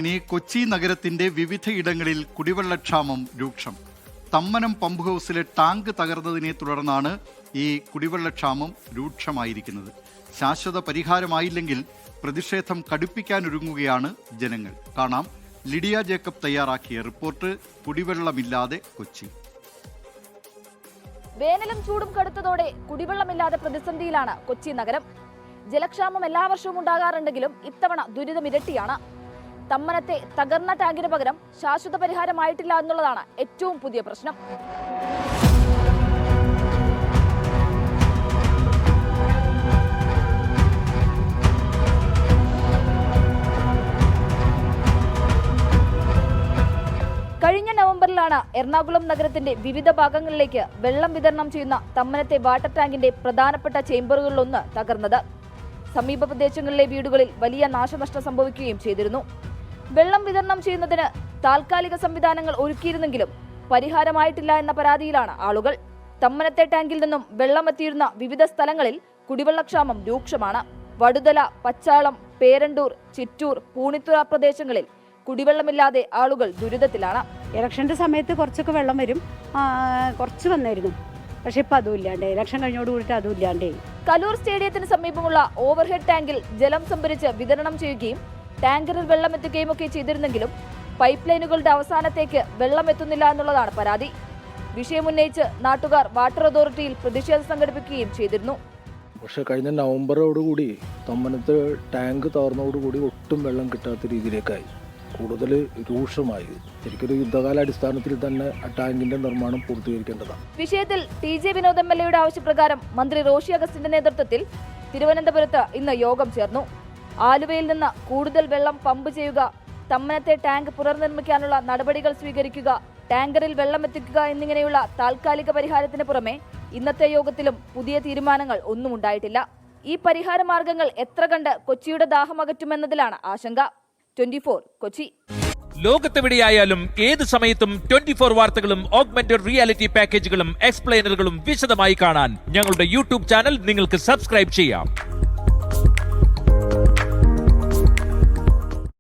ഇനി കൊച്ചി നഗരത്തിന്റെ വിവിധയിടങ്ങളിൽ കുടിവെള്ളക്ഷാമം രൂക്ഷം. തമ്മനം പമ്പ് ഹൗസിലെ ടാങ്ക് തകർന്നതിനെ തുടർന്നാണ് ഈ കുടിവെള്ളക്ഷാമം രൂക്ഷമായിരിക്കുന്നത്. ശാശ്വത പരിഹാരമായില്ലെങ്കിൽ പ്രതിഷേധം കടുപ്പിക്കാനൊരുങ്ങുകയാണ് ജനങ്ങൾ. കാണാം ലിഡിയ ജേക്കബ് തയ്യാറാക്കിയ റിപ്പോർട്ട്. കുടിവെള്ളമില്ലാതെ കൊച്ചി. വേനലും ചൂടും കടുത്തതോടെ കുടിവെള്ളമില്ലാതെ പ്രതിസന്ധിയിലാണ് കൊച്ചി നഗരം. ജലക്ഷാമം എല്ലാ വർഷവും ഉണ്ടാകാറുണ്ടെങ്കിലും ഇത്തവണ ദുരിതം ഇരട്ടിയാണ്. തമ്മനത്തെ തകർന്ന ടാങ്കിന് പകരം ശാശ്വത പരിഹാരമായിട്ടില്ല എന്നുള്ളതാണ് ഏറ്റവും പുതിയ പ്രശ്നം. കഴിഞ്ഞ നവംബറിലാണ് എറണാകുളം നഗരത്തിന്റെ വിവിധ ഭാഗങ്ങളിലേക്ക് വെള്ളം വിതരണം ചെയ്യുന്ന തമ്മനത്തെ വാട്ടർ ടാങ്കിന്റെ പ്രധാനപ്പെട്ട ചേംബറുകളിലൊന്ന് തകർന്നത്. സമീപ പ്രദേശങ്ങളിലെ വീടുകളിൽ വലിയ നാശനഷ്ടം സംഭവിക്കുകയും ചെയ്തിരുന്നു. വെള്ളം വിതരണം ചെയ്യുന്നതിന് താൽക്കാലിക സംവിധാനങ്ങൾ ഒരുക്കിയിരുന്നെങ്കിലും പരിഹാരമായിട്ടില്ല എന്ന പരാതിയിലാണ് ആളുകൾ. തമ്മനത്തെ ടാങ്കിൽ നിന്നും വെള്ളം എത്തിയിരുന്ന വിവിധ സ്ഥലങ്ങളിൽ കുടിവെള്ളക്ഷാമം രൂക്ഷമാണ്. വടുതല, പച്ചാളം, പേരണ്ടൂർ, ചിറ്റൂർ, പൂണിത്തുറ പ്രദേശങ്ങളിൽ കുടിവെള്ളമില്ലാതെ ആളുകൾ ദുരിതത്തിലാണ്. ഇലക്ഷന്റെ സമയത്ത് കുറച്ചൊക്കെ വെള്ളം വരും, കുറച്ച് വന്നായിരുന്നു. പക്ഷെ ഇപ്പൊ അതും ഇല്ലാണ്ടേ, ഇലക്ഷൻ കഴിഞ്ഞോട് കൂടിയിട്ട് അതും ഇല്ലാണ്ടേ. കലൂർ സ്റ്റേഡിയത്തിന് സമീപമുള്ള ഓവർഹെഡ് ടാങ്കിൽ ജലം സംഭരിച്ച് വിതരണം ചെയ്യുകയും ടാങ്കറിൽ വെള്ളം എത്തുകയും ഒക്കെ ചെയ്തിരുന്നെങ്കിലും പൈപ്പ് ലൈനുകളുടെ അവസാനത്തേക്ക് വെള്ളം എത്തുന്നില്ല എന്നുള്ളതാണ് പരാതി. വിഷയമുന്നയിച്ച് നാട്ടുകാർ വാട്ടർ അതോറിറ്റിയിൽ പ്രതിഷേധം സംഘടിപ്പിക്കുകയും ചെയ്തിരുന്നു. പക്ഷെ കഴിഞ്ഞ നവംബറോടുകൂടി തമ്മനത്ത് ടാങ്ക് തകർന്നതോടുകൂടി ഒട്ടും വെള്ളം കിട്ടാത്ത രീതിയിലേക്കായി, കൂടുതൽ രൂക്ഷമായി. ശരിക്കൊരു യുദ്ധകാലാടിസ്ഥാനത്തിൽ തന്നെ ആ ടാങ്കിന്റെ നിർമ്മാണം പൂർത്തീകരിക്കേണ്ടതാണ്. വിഷയത്തിൽ TJ വിനോദ് MLA യുടെ ആവശ്യപ്രകാരം മന്ത്രി റോഷി അഗസ്റ്റിന്റെ നേതൃത്വത്തിൽ തിരുവനന്തപുരത്ത് ഇന്ന് യോഗം ചേർന്നു. ആലുവയിൽ നിന്ന് കൂടുതൽ വെള്ളം പമ്പ് ചെയ്യുക, തമ്മനത്തെ ടാങ്ക് പുനർനിർമ്മിക്കാനുള്ള നടപടികൾ സ്വീകരിക്കുക, ടാങ്കറിൽ വെള്ളം എത്തിക്കുക എന്നിങ്ങനെയുള്ള താൽക്കാലിക പരിഹാരത്തിന് പുറമെ ഇന്നത്തെ യോഗത്തിലും പുതിയ തീരുമാനങ്ങൾ ഒന്നും ഉണ്ടായിട്ടില്ല. ഈ പരിഹാര മാർഗങ്ങൾ എത്ര കണ്ട് കൊച്ചിയുടെ ദാഹമകറ്റുമെന്നതിലാണ് ആശങ്ക. 24 കൊച്ചി. ലോകത്തെവിടെയായാലും ഏത് സമയത്തും 24 വാർത്തകളും ഓഗ്മെന്റഡ് റിയാലിറ്റി പാക്കേജുകളും എക്സ്പ്ലെയിനറുകളും വിശദമായി കാണാൻ ഞങ്ങളുടെ YouTube ചാനൽ നിങ്ങൾക്ക് സബ്സ്ക്രൈബ് ചെയ്യാം.